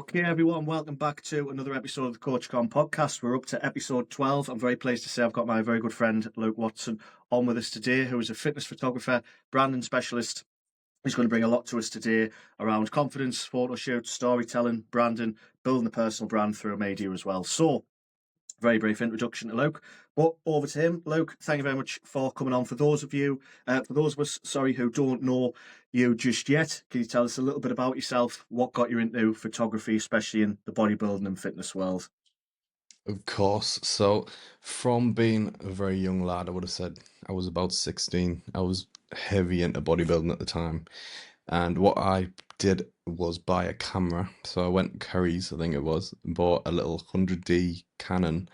Okay, everyone, welcome back to another episode of the CoachCon podcast. We're up to episode 12. I'm very pleased to say I've got my very good friend Luke Watson on with us today, who is a fitness photographer, branding specialist. He's going to bring a lot to us today around confidence, photo shoots, storytelling, branding, building a personal brand through a media as well. So, very brief introduction to Luke, but over to him. Luke, thank you very much for coming on. For those of us, who don't know you just yet, can you tell us a little bit about yourself? What got you into photography, especially in the bodybuilding and fitness world? Of course. So, from being a very young lad, I would have said I was about 16. I was heavy into bodybuilding at the time. And what I did was buy a camera. So, I went Curry's, I think it was, and bought a little 100D Canon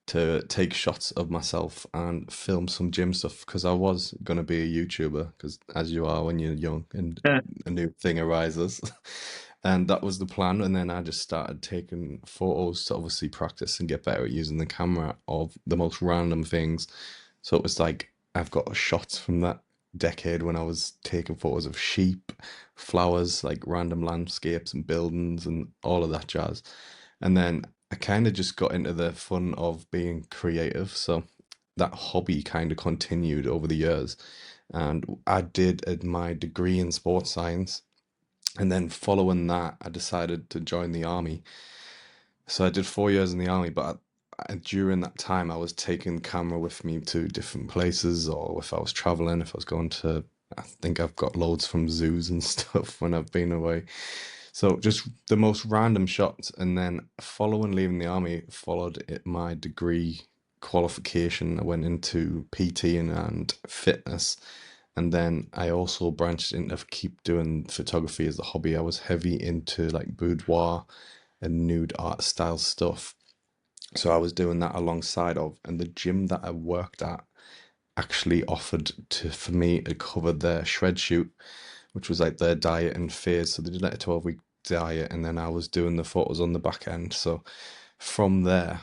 to take shots of myself and film some gym stuff because I was going to be a YouTuber, because as you are when you're young and a new thing arises. And that was the plan. And then I just started taking photos to obviously practice and get better at using the camera of the most random things. So it was like I've got shots from that decade when I was taking photos of sheep, flowers, like random landscapes and buildings and all of that jazz. And then I kind of just got into the fun of being creative. So that hobby kind of continued over the years. And I did my degree in sports science. And then following that, I decided to join the army. So I did 4 years in the army, but during that time, I was taking the camera with me to different places, or if I was traveling, if I was going to, I think I've got loads from zoos and stuff when I've been away. So just the most random shots. And then following leaving the army, followed my degree qualification. I went into PT and fitness. And then I also branched into keep doing photography as a hobby. I was heavy into like boudoir and nude art style stuff. So I was doing that alongside of, and the gym that I worked at actually offered for me to cover their shred shoot, which was like their diet and phase. So they did like a 12-week diet, and then I was doing the photos on the back end. So from there,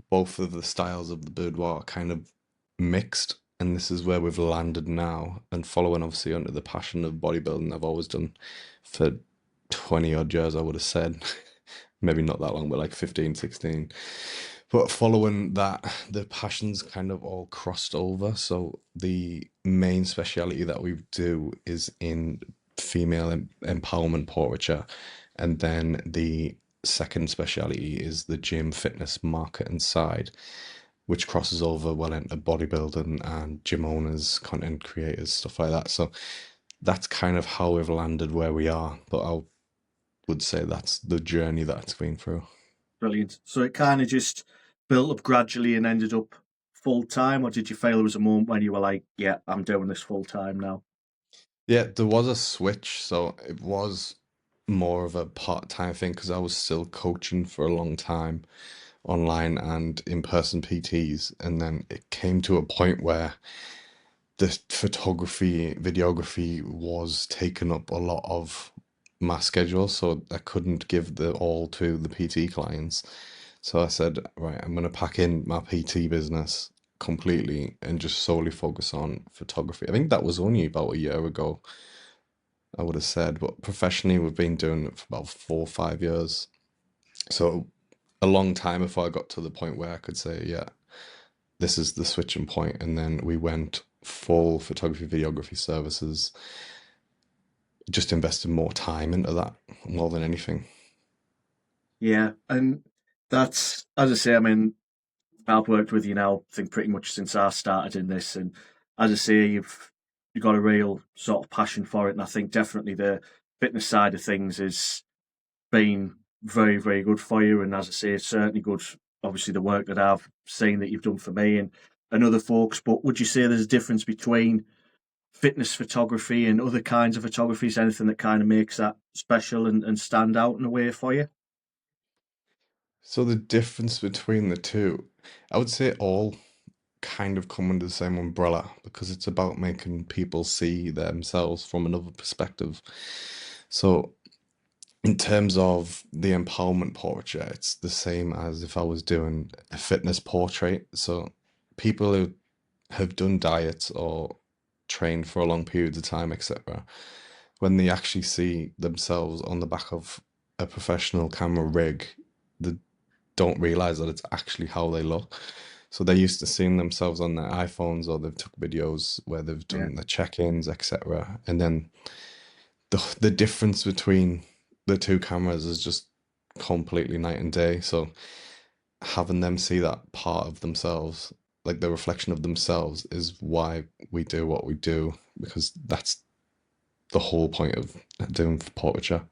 both of the styles of the boudoir kind of mixed, and this is where we've landed now. And following obviously under the passion of bodybuilding, I've always done for 20 odd years, I would have said. Maybe not that long, but like 15, 16. But following that, the passions kind of all crossed over. So the main speciality that we do is in female empowerment portraiture. And then the second speciality is the gym fitness market and side, which crosses over well into bodybuilding and gym owners, content creators, stuff like that. So that's kind of how we've landed where we are. But I would say that's the journey that it's been through. Brilliant. So it kind of just built up gradually and ended up full time, or did you feel there was a moment when you were like, yeah, I'm doing this full time now? Yeah, there was a switch, so it was more of a part-time thing because I was still coaching for a long time online and in-person PTs, and then it came to a point where the photography, videography was taking up a lot of my schedule, so I couldn't give the all to the PT clients. So I said, right, I'm going to pack in my PT business completely and just solely focus on photography. I think that was only about a year ago, I would have said, but professionally, we've been doing it for about 4 or 5 years. So a long time before I got to the point where I could say, yeah, this is the switching point. And then we went full photography, videography services, just invested more time into that more than anything. Yeah, and that's, as I say, I mean, I've worked with you now, I think pretty much since I started in this, and as I say, you've got a real sort of passion for it, and I think definitely the fitness side of things has been very, very good for you. And as I say, it's certainly good. Obviously, the work that I've seen that you've done for me and other folks. But would you say there's a difference between fitness photography and other kinds of photography? Is anything that kind of makes that special and stand out in a way for you? So the difference between the two, I would say all kind of come under the same umbrella because it's about making people see themselves from another perspective. So in terms of the empowerment portrait, it's the same as if I was doing a fitness portrait. So people who have done diets or trained for a long periods of time, etc., when they actually see themselves on the back of a professional camera rig, they don't realize that it's actually how they look. So they're used to seeing themselves on their iPhones, or they've took videos where they've Yeah. done the check-ins, etc. And then the difference between the two cameras is just completely night and day. So having them see that part of themselves, like the reflection of themselves, is why we do what we do, because that's the whole point of doing portraiture.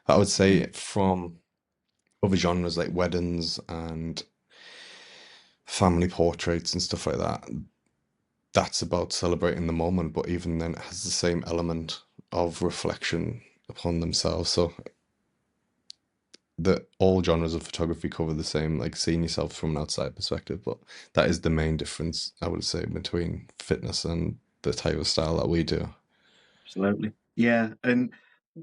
I would say from other genres like weddings and family portraits and stuff like that, that's about celebrating the moment, but even then it has the same element of reflection upon themselves. So that all genres of photography cover the same, like seeing yourself from an outside perspective, but that is the main difference, I would say, between fitness and the type of style that we do. Absolutely. Yeah. And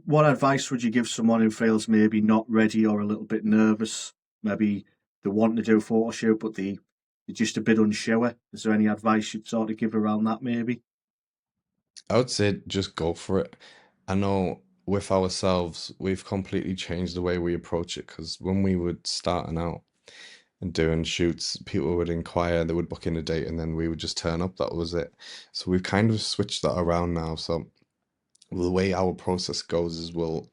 what advice would you give someone who feels maybe not ready or a little bit nervous? Maybe they want to do a photo shoot, but they're just a bit unsure. Is there any advice you'd sort of give around that, maybe? I would say just go for it. I know with ourselves, we've completely changed the way we approach it, because when we were starting out and doing shoots, people would inquire, they would book in a date, and then we would just turn up. That was it. So we've kind of switched that around now. So the way our process goes is we'll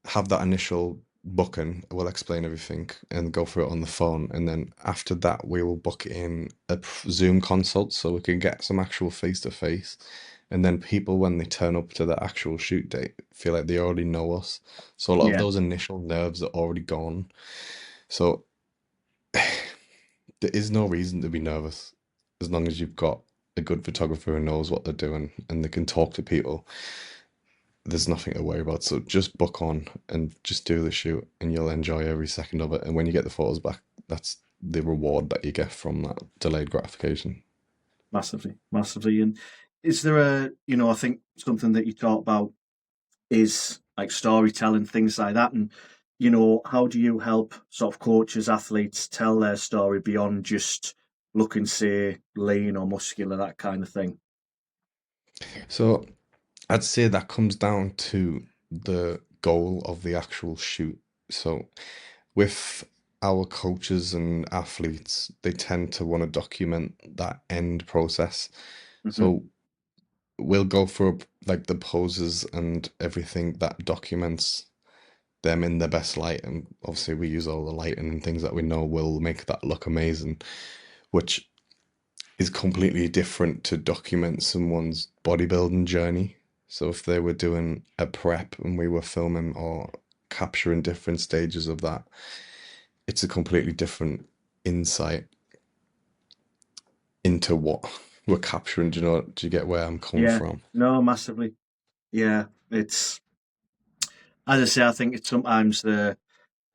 have that initial booking, we'll explain everything and go through it on the phone. And then after that, we will book in a Zoom consult so we can get some actual face to face. And then people, when they turn up to the actual shoot date, feel like they already know us. So a lot of Yeah. those initial nerves are already gone. So there is no reason to be nervous as long as you've got a good photographer who knows what they're doing and they can talk to people. There's nothing to worry about. So just book on and just do the shoot, and you'll enjoy every second of it. And when you get the photos back, that's the reward that you get from that delayed gratification. Massively, massively. And is there I think something that you talk about is like storytelling, things like that. And, how do you help sort of coaches, athletes tell their story beyond just looking, say, lean or muscular, that kind of thing? So I'd say that comes down to the goal of the actual shoot. So with our coaches and athletes, they tend to want to document that end process. Hmm. So we'll go through like the poses and everything that documents them in their best light, and obviously we use all the lighting and things that we know will make that look amazing, which is completely different to document someone's bodybuilding journey. So if they were doing a prep and we were filming or capturing different stages of that, it's a completely different insight into what we're capturing. Do you get where I'm coming Yeah, from? no, massively. Yeah, it's, as I say, I think it's sometimes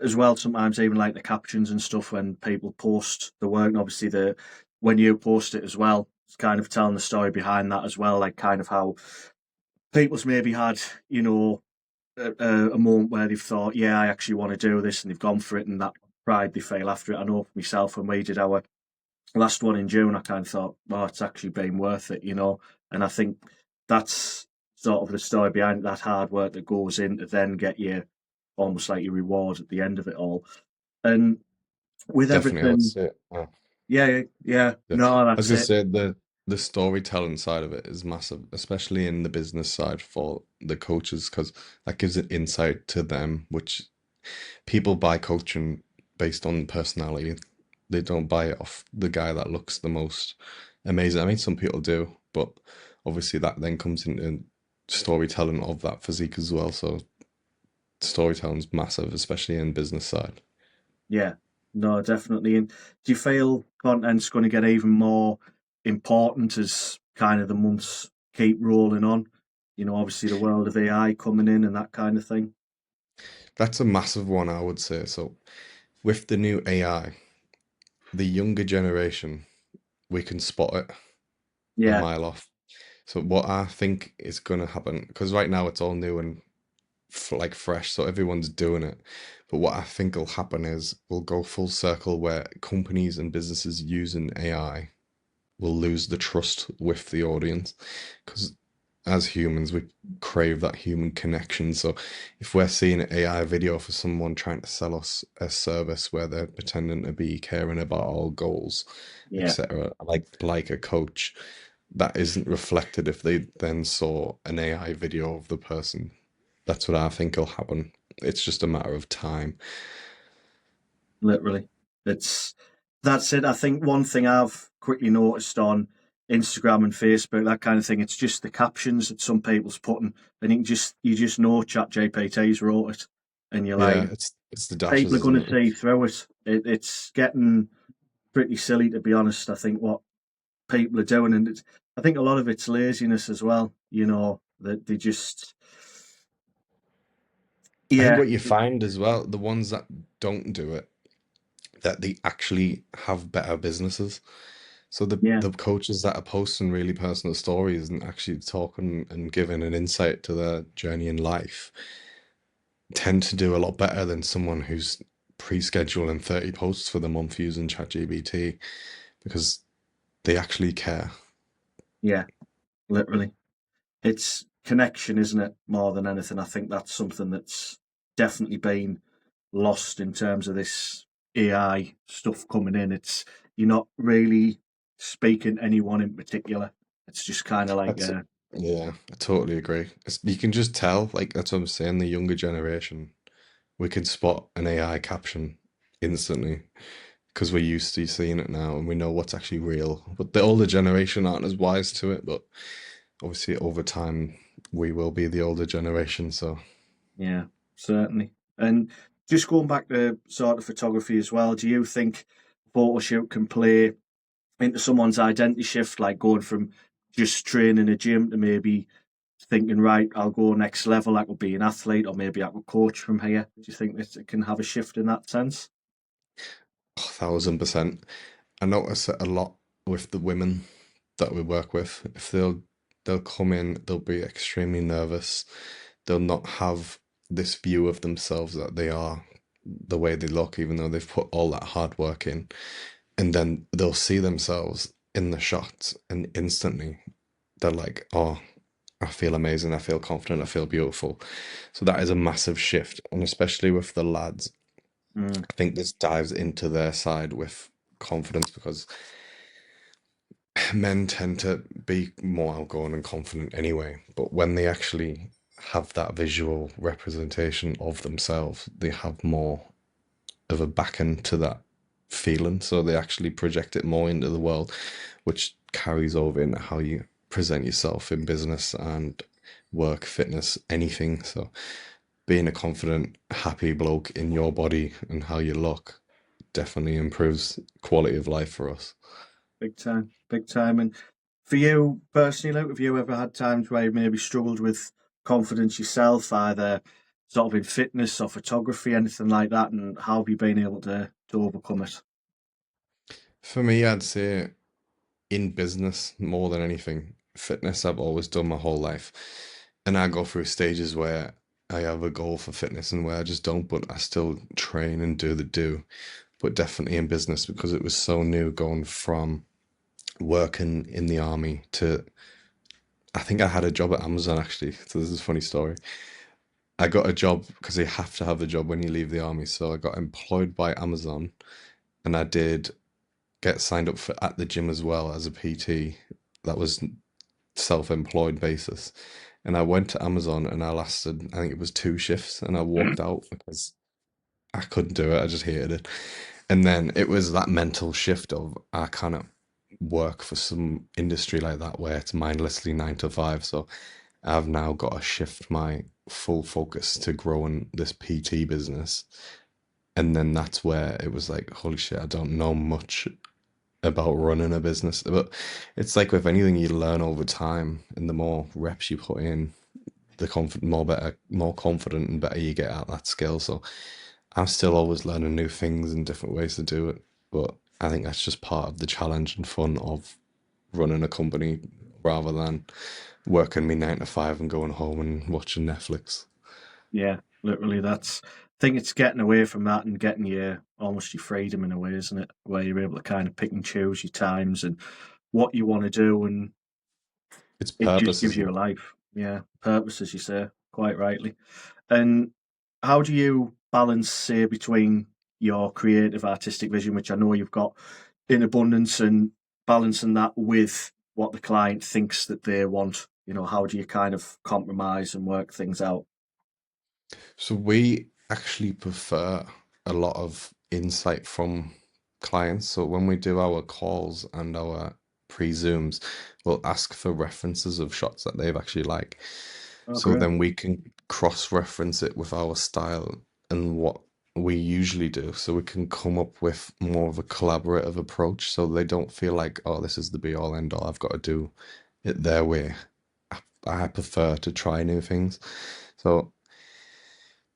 as well, sometimes even like the captions and stuff when people post the work, and obviously when you post it as well, it's kind of telling the story behind that as well, like kind of how people's maybe had, you know, a moment where they've thought, yeah, I actually want to do this, and they've gone for it, and that pride they feel after it. I know for myself, when we did our last one in June, I kind of thought, well, it's actually been worth it. And I think that's sort of the story behind that hard work that goes in to then get you almost like your reward at the end of it all. And with Definitely, I would everything, say. yeah, yeah, Yeah. no, I was that's gonna it. say the storytelling side of it is massive, especially in the business side for the coaches, because that gives an insight to them, which people buy coaching based on personality. They don't buy it off the guy that looks the most amazing. I mean, some people do, but obviously that then comes into storytelling of that physique as well. So storytelling's massive, especially in business side. Yeah, no, definitely. And do you feel content's going to get even more important as kind of the months keep rolling on? Obviously the world of AI coming in and that kind of thing. That's a massive one, I would say. So with the new AI, the younger generation, we can spot it a Yeah, mile off. So what I think is going to happen, because right now it's all new and like fresh, so everyone's doing it. But what I think will happen is we'll go full circle where companies and businesses using AI will lose the trust with the audience, because as humans, we crave that human connection. So if we're seeing an AI video for someone trying to sell us a service where they're pretending to be caring about our goals, Yeah, etc., like a coach, that isn't reflected if they then saw an AI video of the person. That's what I think will happen. It's just a matter of time. literally. It's that's it. I think one thing I've quickly noticed on Instagram and Facebook, that kind of thing, it's just the captions that some people's putting, and you just know ChatGPT's wrote it, and you're like, Yeah, it's the people dashes, are going isn't to it? see through it. It's getting pretty silly, to be honest. I think what people are doing, and I think a lot of it's laziness as well. That they just, I think yeah, what you find as well, the ones that don't do it, that they actually have better businesses. So yeah, the coaches that are posting really personal stories and actually talking and giving an insight to their journey in life tend to do a lot better than someone who's pre-scheduling 30 posts for the month using ChatGPT because they actually care. yeah, literally. It's connection, isn't it? More than anything, I think that's something that's definitely been lost in terms of this AI stuff coming in. It's you're not really speaking to anyone in particular. It's just kind of like, That's yeah, I totally agree. You can just tell, like that's what I'm saying, the younger generation, we can spot an AI caption instantly because we're used to seeing it now and we know what's actually real. But the older generation aren't as wise to it, but obviously over time we will be the older generation, so yeah, certainly. And just going back to sort of photography as well, do you think photoshoot can play into someone's identity shift, like going from just training a gym to maybe thinking, right, I'll go next level, I could be an athlete, or maybe I could coach from here? Do you think that it can have a shift in that sense? 1,000%. I notice it a lot with the women that we work with. If they'll come in, they'll be extremely nervous. They'll not have this view of themselves that they are the way they look, even though they've put all that hard work in. And then they'll see themselves in the shot, and instantly they're like, "Oh, I feel amazing. I feel confident. I feel beautiful." So that is a massive shift, and especially with the lads, Mm, I think this dives into their side with confidence because men tend to be more outgoing and confident anyway, but when they actually have that visual representation of themselves, they have more of a back end to that feeling. So they actually project it more into the world, which carries over into how you present yourself in business and work, fitness, anything. So being a confident, happy bloke in your body and how you look definitely improves quality of life for us. big time, big time. And for you personally, Luke, have you ever had times where you maybe struggled with confidence yourself, either sort of in fitness or photography, anything like that? And how have you been able to overcome it? For me, I'd say in business more than anything. Fitness, I've always done my whole life. And I go through stages where I have a goal for fitness and where I just don't, but I still train and do the do. But definitely in business because it was so new going from working in the army to I think I had a job at Amazon actually. So this is a funny story. I got a job because you have to have a job when you leave the army. So I got employed by Amazon and I did get signed up for at the gym as well as a PT. That was self-employed basis. And I went to Amazon and I lasted, I think it was 2 shifts, and I walked out because I couldn't do it. I just hated it. And then it was that mental shift of I cannot work for some industry like that where it's mindlessly 9 to 5. So I've now got to shift my full focus to growing this PT business. And then that's where it was like, holy shit, I don't know much about running a business. But it's like with anything you learn over time, and the more reps you put in, more confident and better you get at that skill. So I'm still always learning new things and different ways to do it. But I think that's just part of the challenge and fun of running a company rather than working me 9 to 5 and going home and watching Netflix. Yeah, literally. I think it's getting away from that and getting your almost your freedom in a way, isn't it? Where you're able to kind of pick and choose your times and what you want to do. And It's It just purpose, gives isn't you a it? life. Yeah, purpose, as you say, quite rightly. And how do you balance, say, between your creative artistic vision, which I know you've got in abundance, and balancing that with what the client thinks that they want? You know, how do you kind of compromise and work things out? So we actually prefer a lot of insight from clients. So when we do our calls and our pre-zooms, we'll ask for references of shots that they've actually like. Oh, So great. then we can cross-reference it with our style and what we usually do. So we can come up with more of a collaborative approach so they don't feel like, oh, this is the be all end all. I've got to do it their way. I prefer to try new things. So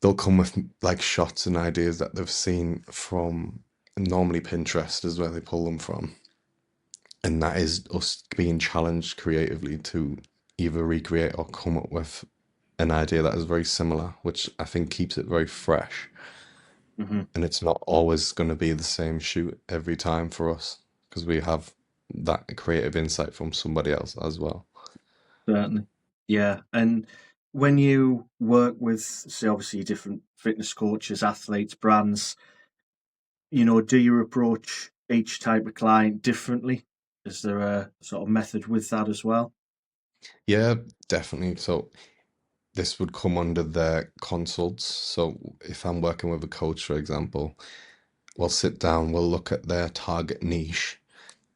they'll come with like shots and ideas that they've seen from normally Pinterest is where they pull them from. And that is us being challenged creatively to either recreate or come up with an idea that is very similar, which I think keeps it very fresh. Hmm. And it's not always going to be the same shoot every time for us because we have that creative insight from somebody else as well. Certainly. Yeah. And when you work with, say, obviously different fitness coaches, athletes, brands, you know, do you approach each type of client differently? Is there a sort of method with that as well? Yeah, definitely. So this would come under their consults. So if I'm working with a coach, for example, we'll sit down, we'll look at their target niche,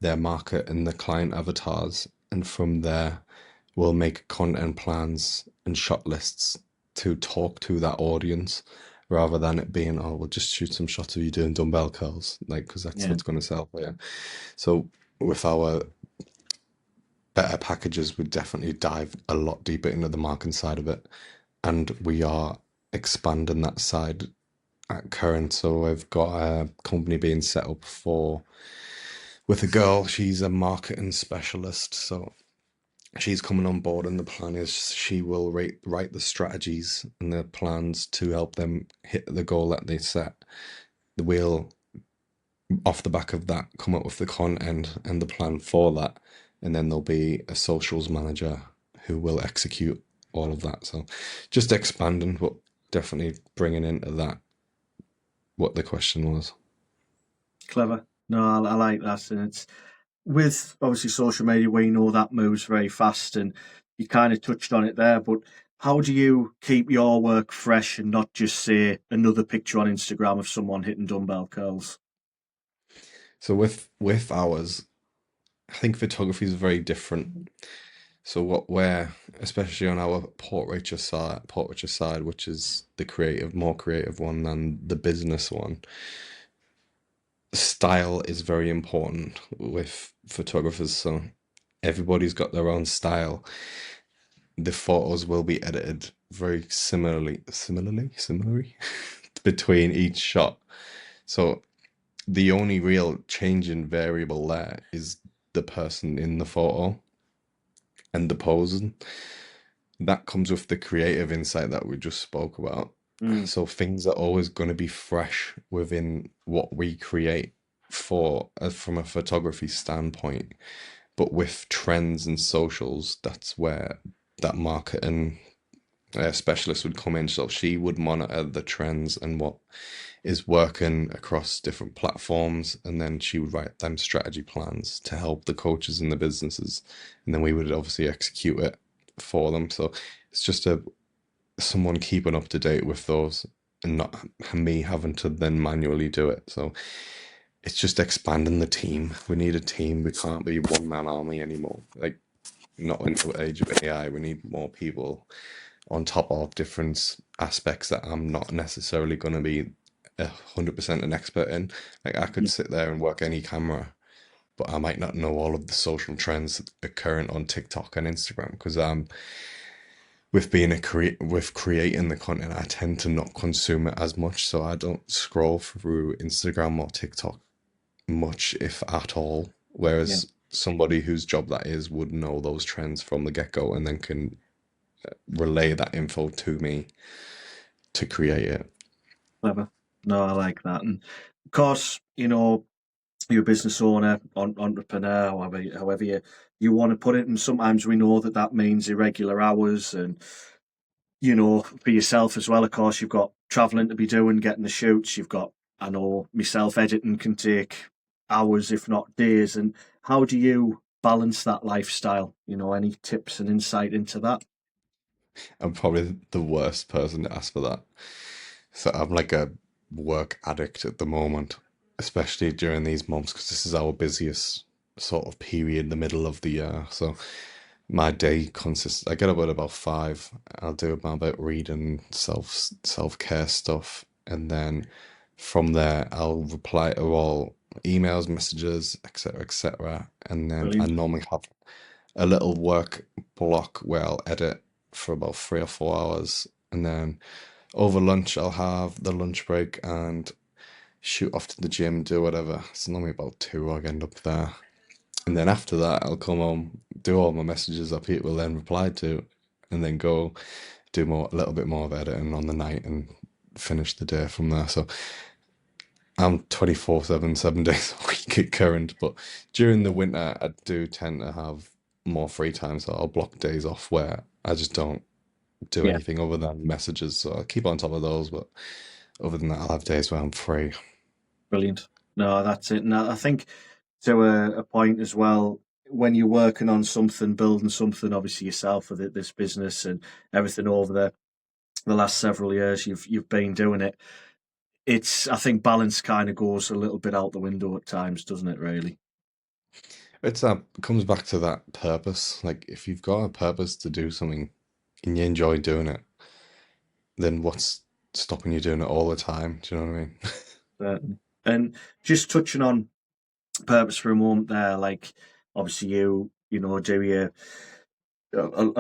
their market, and the client avatars. And from there, we'll make content plans and shot lists to talk to that audience rather than it being, oh, we'll just shoot some shots of you doing dumbbell curls, like, because that's Yeah. what's going to sell for you. So with our better packages, we definitely dive a lot deeper into the marketing side of it. And we are expanding that side at current. So I've got a company being set up for with a girl. She's a marketing specialist, so she's coming on board, and the plan is she will write the strategies and the plans to help them hit the goal that they set. We'll, off the back of that, come up with the content and the plan for that, and then there'll be a socials manager who will execute all of that. So just expanding, but definitely bringing into that what the question was. Clever. No, I like that. And it's with obviously social media, we know that moves very fast, and you kind of touched on it there. But how do you keep your work fresh and not just say another picture on Instagram of someone hitting dumbbell curls? So with ours, I think photography is very different. So what we're especially on our portraiture side, which is the creative, more creative one than the business one, style is very important with photographers. So everybody's got their own style. The photos will be edited very similarly between each shot. So the only real change in variable there is the person in the photo and the posing. That comes with the creative insight that we just spoke about. Mm, So things are always going to be fresh within what we create for from a photography standpoint. But with trends and socials, that's where that marketing specialist would come in. So she would monitor the trends and what is working across different platforms, and then she would write them strategy plans to help the coaches and the businesses, and then we would obviously execute it for them. So it's just a someone keeping up to date with those and not me having to then manually do it. So it's just expanding the team. We need a team. We can't be one man army anymore. Like not into the age of AI. We need more people on top of different aspects that I'm not necessarily going to be 100% an expert in. Like I could yeah, sit there and work any camera, but I might not know all of the social trends occurring on TikTok and Instagram because with being with creating the content, I tend to not consume it as much, so I don't scroll through Instagram or TikTok much, if at all. yeah, Whereas somebody whose job that is would know those trends from the get go and then can relay that info to me to create it. clever. No, I like that. And of course, you know, you're a business owner, entrepreneur, however you want to put it. And sometimes we know that that means irregular hours, and for yourself as well. Of course, you've got traveling to be doing, getting the shoots. You've got, I know myself, editing can take hours, if not days. And how do you balance that lifestyle? Any tips and insight into that? I'm probably the worst person to ask for that. So I'm like a work addict at the moment, especially during these months because this is our busiest sort of period, the middle of the year. So my day consists. I get up at about 5. I'll do my bit reading, self-care stuff, and then from there I'll reply to all emails, messages, etc., etc. And then I Brilliant. normally have a little work block where I'll edit for about 3 or 4 hours, and then over lunch I'll have the lunch break and shoot off to the gym, do whatever. It's normally about 2. I end up there, and then after that I'll come home, do all my messages that people then replied to, and then go do a little bit more of editing on the night and finish the day from there. So I'm 24/7, 7 days a week at current, but during the winter, I do tend to have more free time, so I'll block days off where I just don't do Yeah, anything other than messages. So I'll keep on top of those, but other than that, I'll have days where I'm free. brilliant. No, that's it. No, I think to a point as well, when you're working on something, building something, obviously yourself with this business and everything over the last several years you've been doing it. I think balance kind of goes a little bit out the window at times, doesn't it? Really. It comes back to that purpose. Like if you've got a purpose to do something and you enjoy doing it, then what's stopping you doing it all the time? Do you know what I mean? Certainly. And just touching on purpose for a moment there, like obviously do a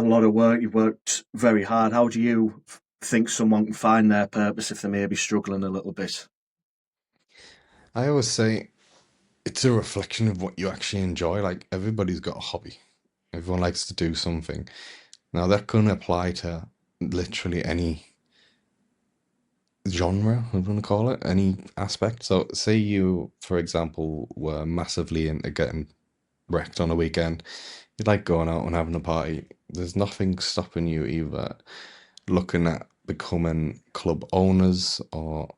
lot of work. You've worked very hard. How do you think someone can find their purpose if they may be struggling a little bit? I always say it's a reflection of what you actually enjoy. Like everybody's got a hobby. Everyone likes to do something. Now that can apply to literally any genre, I'm going to call it, any aspect. So say you, for example, were massively into getting wrecked on a weekend. You like going out and having a party. There's nothing stopping you either looking at becoming club owners or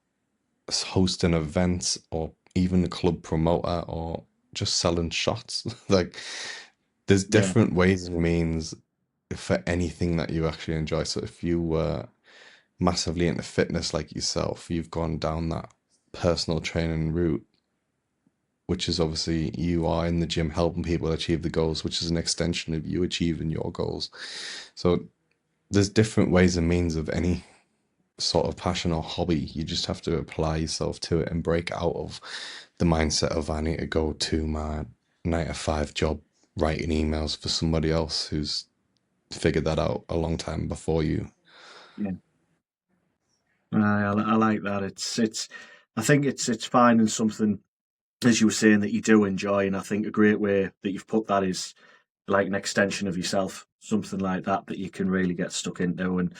hosting events or even a club promoter or just selling shots. Like there's Yeah, different ways and means for anything that you actually enjoy. So if you were massively into fitness like yourself, you've gone down that personal training route, which is obviously you are in the gym helping people achieve the goals, which is an extension of you achieving your goals. So there's different ways and means of any sort of passion or hobby. You just have to apply yourself to it and break out of the mindset of I need to go to my 9 to 5 job writing emails for somebody else who's figured that out a long time before you. yeah. I like that. It's. I think it's finding something, as you were saying, that you do enjoy, and I think a great way that you've put that is like an extension of yourself, something like that you can really get stuck into. And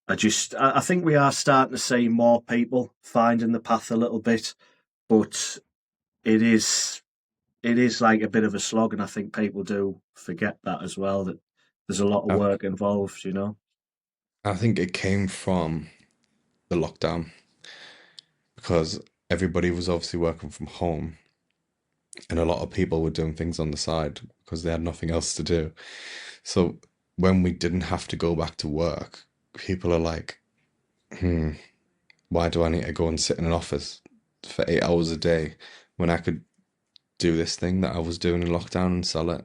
I think we are starting to see more people finding the path a little bit, but it is it is like a bit of a slog, and I think people do forget that as well. That there's a lot of I, work involved. I think it came from the lockdown because everybody was obviously working from home and a lot of people were doing things on the side because they had nothing else to do. So when we didn't have to go back to work, people are like, hmm, why do I need to go and sit in an office for 8 hours a day when I could do this thing that I was doing in lockdown and sell it?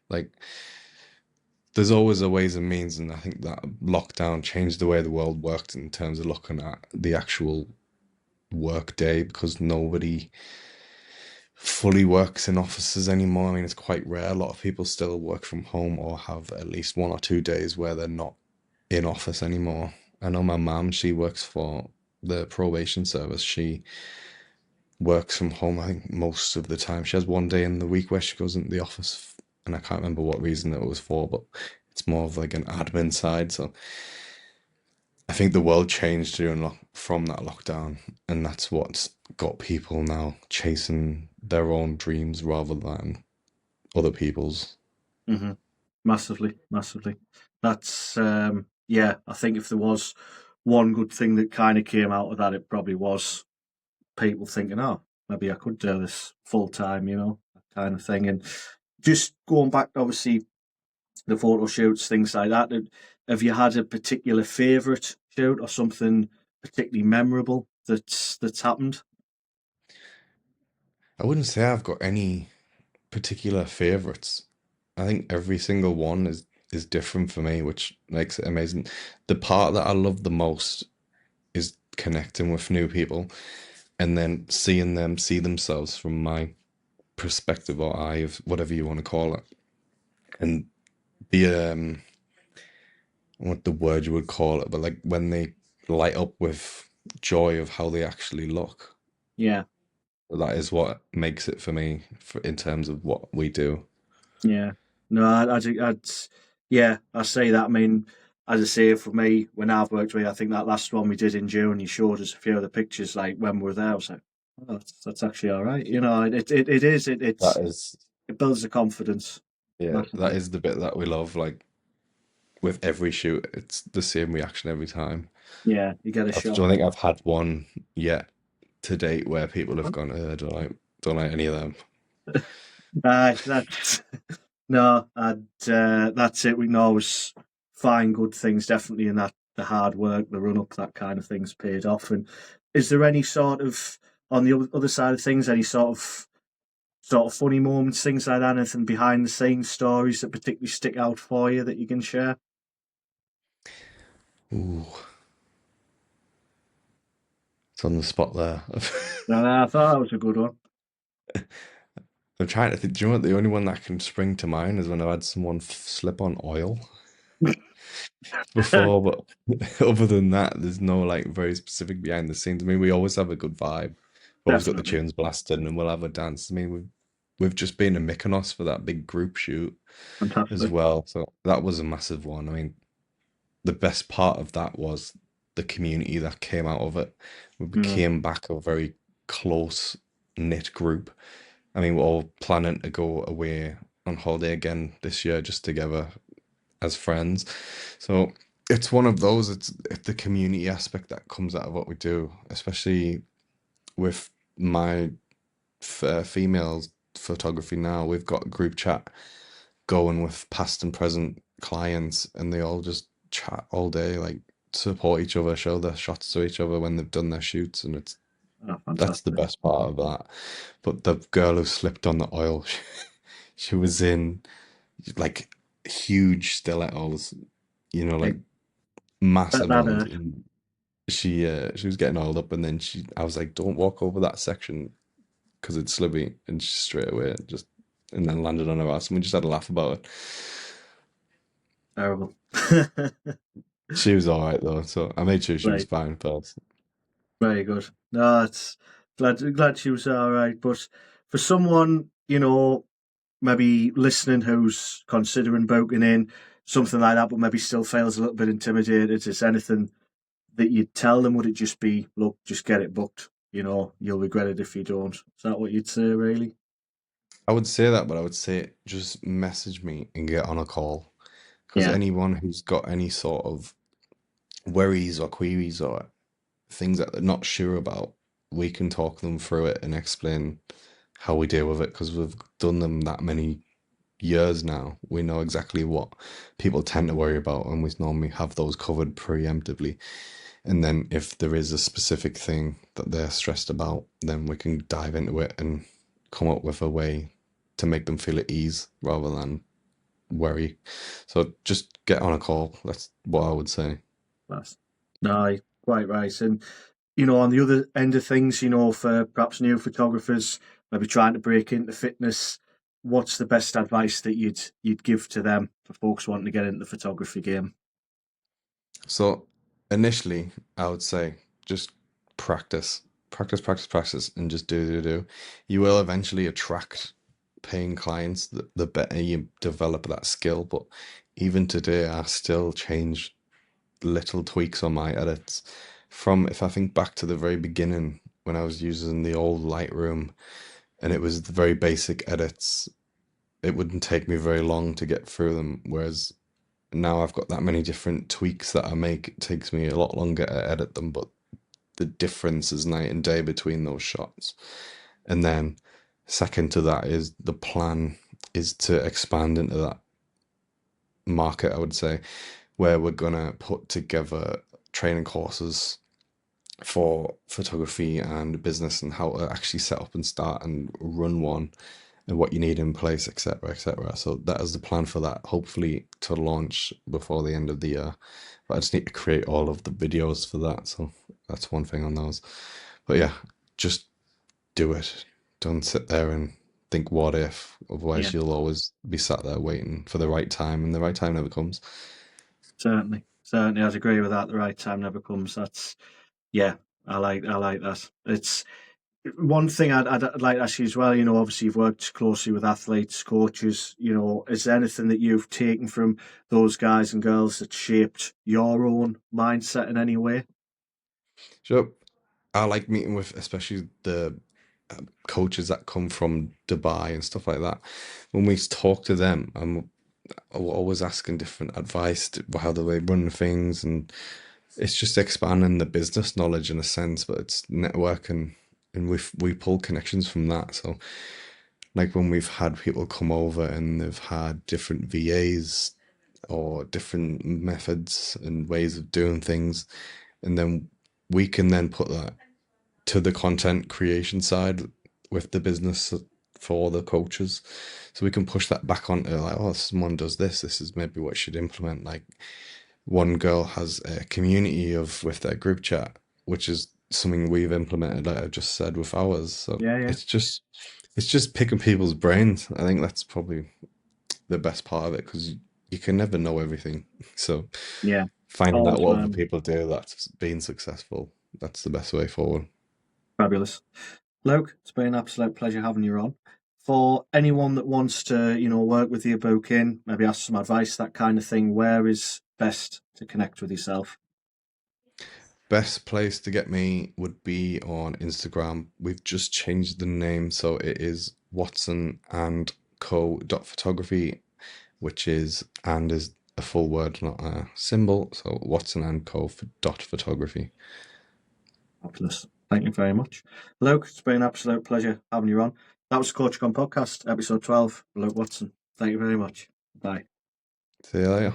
Like, there's always a ways and means, and I think that lockdown changed the way the world worked in terms of looking at the actual work day because nobody fully works in offices anymore. I mean, it's quite rare. A lot of people still work from home or have at least 1 or 2 days where they're not in office anymore. I know my mum, she works for the probation service. She works from home, I think, most of the time. She has one day in the week where she goes into the office, and I can't remember what reason it was for, but it's more of like an admin side. So I think the world changed from that lockdown, and that's what's got people now chasing their own dreams rather than other people's. Hmm. Massively, massively. That's yeah. I think if there was one good thing that kind of came out of that, it probably was people thinking, "Oh, maybe I could do this full time," that kind of thing. And just going back, obviously, the photo shoots, things like that. Have you had a particular favourite shoot or something particularly memorable that's happened? I wouldn't say I've got any particular favorites. I think every single one is different for me, which makes it amazing. The part that I love the most is connecting with new people and then seeing them see themselves from my perspective or eye of whatever you want to call it. And the what the word you would call it, but like when they light up with joy of how they actually look. Yeah, That is what makes it for me in terms of what we do. yeah. No, yeah, I say that. I mean, as I say, for me, when I've worked with you, I think that last one we did in June, you showed us a few of the pictures, like when we were there. I was like, oh, that's actually all right. It is. That is, It builds the confidence yeah, that massively. is the bit that we love. Like with every shoot, it's the same reaction every time. Yeah, you get a I shot. don't think I've had one yet to date where people have gone, don't like any of them. That's no, and that's it. We can always find good things, definitely, in that the hard work, the run up, that kind of thing's paid off. And is there any sort of on the other side of things, any sort of funny moments, things like that, anything behind the scenes stories that particularly stick out for you that you can share? Ooh, it's on the spot there. No, I thought that was a good one. I'm trying to think. Do you know what? The only one that can spring to mind is when I had someone slip on oil before, but other than that, there's no like very specific behind the scenes. I mean, we always have a good vibe. We've always got the Definitely tunes blasting, and we'll have a dance. I mean, we've just been in Mykonos for that big group shoot as fantastic. well, so that was a massive one. I mean, the best part of that was the community that came out of it. We Mm, became back a very close knit group. I mean, we're all planning to go away on holiday again this year, just together as friends. So it's one of those. It's the community aspect that comes out of what we do, especially with my females photography now. We've got a group chat going with past and present clients, and they all just chat all day, like support each other, show their shots to each other when they've done their shoots, and oh, that's the fantastic. best part of that. But the girl who slipped on the oil, she was in like huge stilettos, like Hey, massive that ones, hurt. and she was getting oiled up, and then I was like, don't walk over that section because it's slippery, and she straight away just and then landed on her ass, and we just had a laugh about it. Terrible. She was all right though, so I made sure she was Right. fine first. Very good. No, it's glad she was all right. But for someone, maybe listening who's considering booking in something like that, but maybe still feels a little bit intimidated, is there anything that you'd tell them? Would it just be, look, just get it booked? You'll regret it if you don't. Is that what you'd say, really? I would say that, but I would say just message me and get on a call because Yeah. anyone who's got any sort of worries or queries or things that they're not sure about, we can talk them through it and explain how we deal with it because we've done them that many years now. We know exactly what people tend to worry about, and we normally have those covered preemptively. And then if there is a specific thing that they're stressed about, then we can dive into it and come up with a way to make them feel at ease rather than worry. So just get on a call. That's what I would say. That's no, quite right. And on the other end of things, for perhaps new photographers, maybe trying to break into fitness, what's the best advice that you'd give to them for folks wanting to get into the photography game? So initially, I would say just practice, practice, practice, practice, and just do. You will eventually attract paying clients the better you develop that skill. But even today, I still change little tweaks on my edits. From if I think back to the very beginning when I was using the old Lightroom and it was the very basic edits. It wouldn't take me very long to get through them, whereas now I've got that many different tweaks that I make. It takes me a lot longer to edit them, but the difference is night and day between those shots. And then, second to that, is the plan is to expand into that market, I would say, where we're gonna put together training courses for photography and business and how to actually set up and start and run one and what you need in place, etc., etc. So that is the plan for that, hopefully to launch before the end of the year. But I just need to create all of the videos for that, so that's one thing on those. But yeah, just do it. Don't sit there and think what if, Yeah, otherwise you'll always be sat there waiting for the right time, and the right time never comes. certainly. Certainly, I'd agree with that. The right time never comes. That's yeah. I like that. It's one thing I'd like to ask you as well. You know, obviously you've worked closely with athletes, coaches. You know, is there anything that you've taken from those guys and girls that shaped your own mindset in any way? So I like meeting with especially the coaches that come from Dubai and stuff like that. When we talk to them, I'm always asking different advice to how do they run things, and it's just expanding the business knowledge in a sense, but it's networking, and we pull connections from that. So like when we've had people come over and they've had different VAs or different methods and ways of doing things, and then we can then put that to the content creation side with the business for the coaches, so we can push that back onto like, oh, someone does this, this is maybe what you should implement. Like one girl has a community of with their group chat, which is something we've implemented, like I just said, with ours. So Yeah, yeah, it's just picking people's brains. I think that's probably the best part of it, because you can never know everything. So yeah. finding out Always what other learn. people do that's been successful, that's the best way forward. Fabulous. Luke, it's been an absolute pleasure having you on. For anyone that wants to, you know, work with you, book in, maybe ask some advice, that kind of thing, where is best to connect with yourself? Best place to get me would be on Instagram. We've just changed the name, so it is Watson and Co. Photography, which is and is a full word, not a symbol. So Watson and Co. Photography. Fabulous. Thank you very much. Luke, it's been an absolute pleasure having you on. That was the Coach Con Podcast, episode 12, Luke Watson. Thank you very much. Bye. See you later.